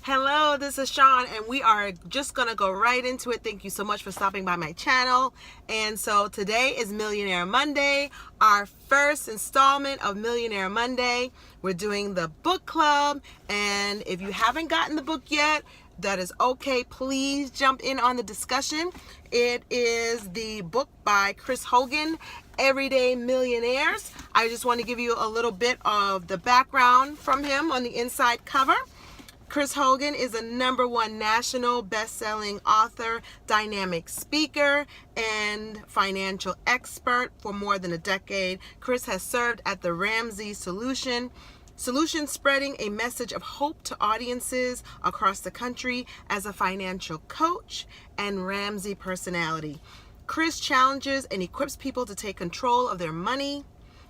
Hello, this is Shawn, and we are just going to go right into it. Thank you so much for stopping by my channel. And so today is Millionaire Monday, our first installment of Millionaire Monday. We're doing the book club, and if you haven't gotten the book yet, that is okay. Please jump in on the discussion. It is the book by Chris Hogan, Everyday Millionaires. I just want to give you a little bit of the background from him on the inside cover. Chris Hogan is a #1 national best-selling author, dynamic speaker, and financial expert for more than a decade. Chris has served at the Ramsey Solution, spreading a message of hope to audiences across the country as a financial coach and Ramsey personality. Chris challenges and equips people to take control of their money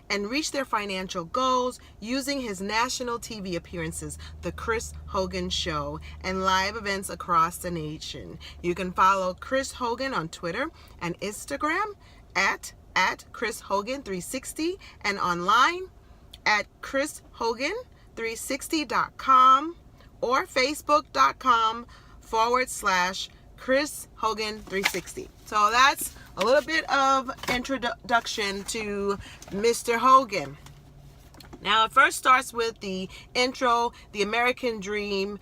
and reach their financial goals using his national TV appearances, The Chris Hogan Show, and live events across the nation. You can follow Chris Hogan on Twitter and Instagram at Chris Hogan 360 and online at chrishogan360.com or facebook.com/Chris Hogan 360. So that's a little bit of introduction to Mr. Hogan. Now, it first starts with the intro. The American dream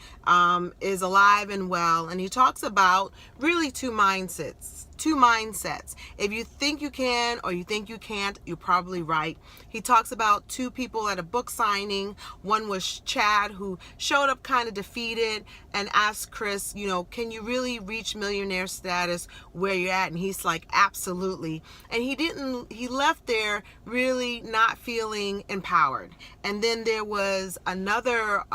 is alive and well, and he talks about really two mindsets. If you think you can or you think you can't, you're probably right. He talks about two people at a book signing. One was Chad, who showed up kind of defeated and asked Chris, can you really reach millionaire status where you're at? And he's like, absolutely. And he left there really not feeling empowered. And then there was another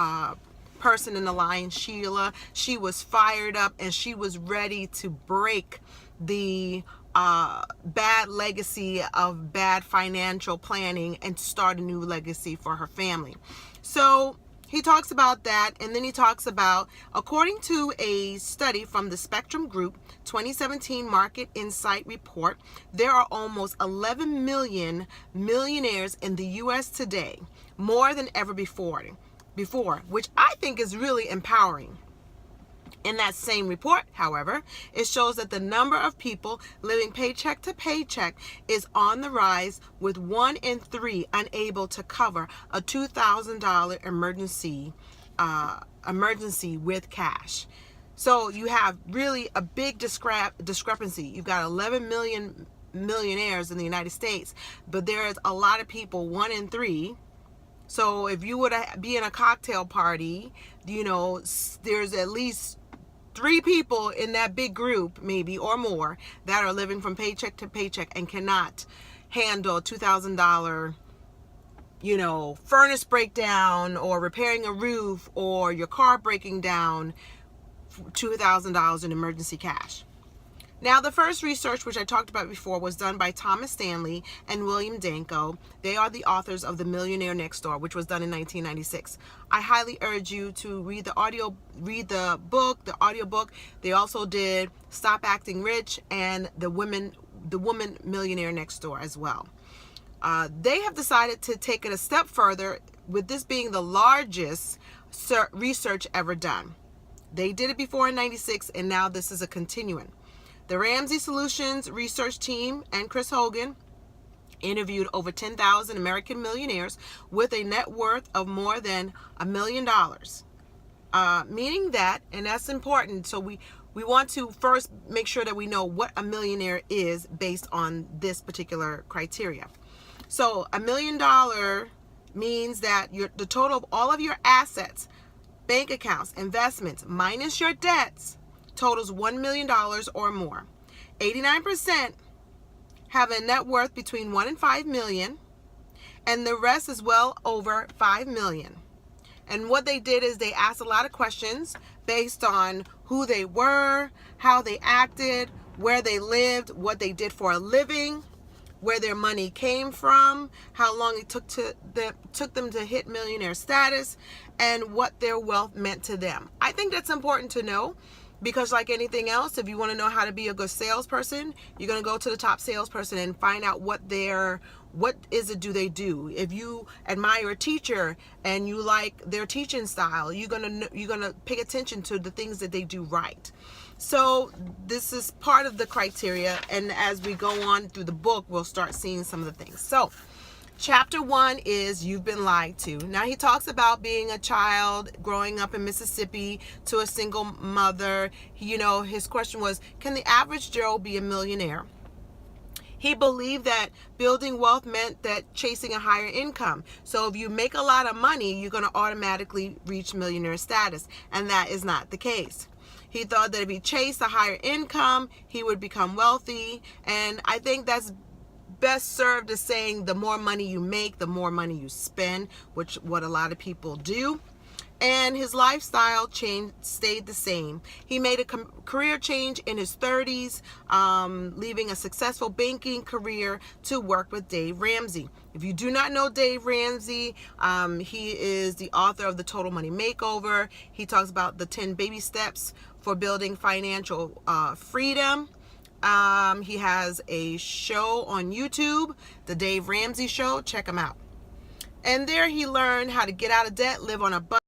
person in the line, Sheila. She was fired up and she was ready to break the bad legacy of bad financial planning and start a new legacy for her family. So he talks about that, and then he talks about, according to a study from the Spectrum Group 2017 Market Insight Report, there are almost 11 million millionaires in the U.S. today, more than ever before, which I think is really empowering. In that same report, however, it shows that the number of people living paycheck to paycheck is on the rise, with 1 in 3 unable to cover a $2,000 emergency with cash. So you have really a big discrepancy. You've got 11 million millionaires in the United States, but there is a lot of people, 1 in 3. So if you would be in a cocktail party, there's at least 3 people in that big group, maybe, or more, that are living from paycheck to paycheck and cannot handle a $2,000, furnace breakdown, or repairing a roof, or your car breaking down, $2,000 in emergency cash. Now, the first research, which I talked about before, was done by Thomas Stanley and William Danko. They are the authors of The Millionaire Next Door, which was done in 1996. I highly urge you to read the audiobook. They also did Stop Acting Rich and The Woman Millionaire Next Door as well. They have decided to take it a step further, with this being the largest research ever done. They did it before in 96, and now this is a continuing. The Ramsey Solutions research team and Chris Hogan interviewed over 10,000 American millionaires with a net worth of more than $1 million. Meaning that, and that's important, so we want to first make sure that we know what a millionaire is based on this particular criteria. So $1 million means that the total of all of your assets, bank accounts, investments, minus your debts, totals $1 million or more. 89% have a net worth between 1 and 5 million, and the rest is well over 5 million. And what they did is they asked a lot of questions based on who they were, how they acted, where they lived, what they did for a living, where their money came from, how long it took them to hit millionaire status, and what their wealth meant to them. I think that's important to know, because like anything else, if you want to know how to be a good salesperson, you're going to go to the top salesperson and find out what their what is it do they do? If you admire a teacher and you like their teaching style, you're gonna pay attention to the things that they do right. So this is part of the criteria, and as we go on through the book, we'll start seeing some of the things. So chapter 1 is You've Been Lied To. Now he talks about being a child growing up in Mississippi to a single mother. His question was, can the average Joe be a millionaire? He believed that building wealth meant that chasing a higher income. So if you make a lot of money, you're going to automatically reach millionaire status, and that is not the case. He thought that if he chased a higher income, he would become wealthy, and I think that's best served as saying the more money you make, the more money you spend, which what a lot of people do. And his lifestyle stayed the same. He made a career change in his 30s, leaving a successful banking career to work with Dave Ramsey. If you do not know Dave Ramsey, he is the author of The Total Money Makeover. He talks about the 10 baby steps for building financial freedom. He has a show on YouTube, The Dave Ramsey Show. Check him out. And there he learned how to get out of debt, live on a budget,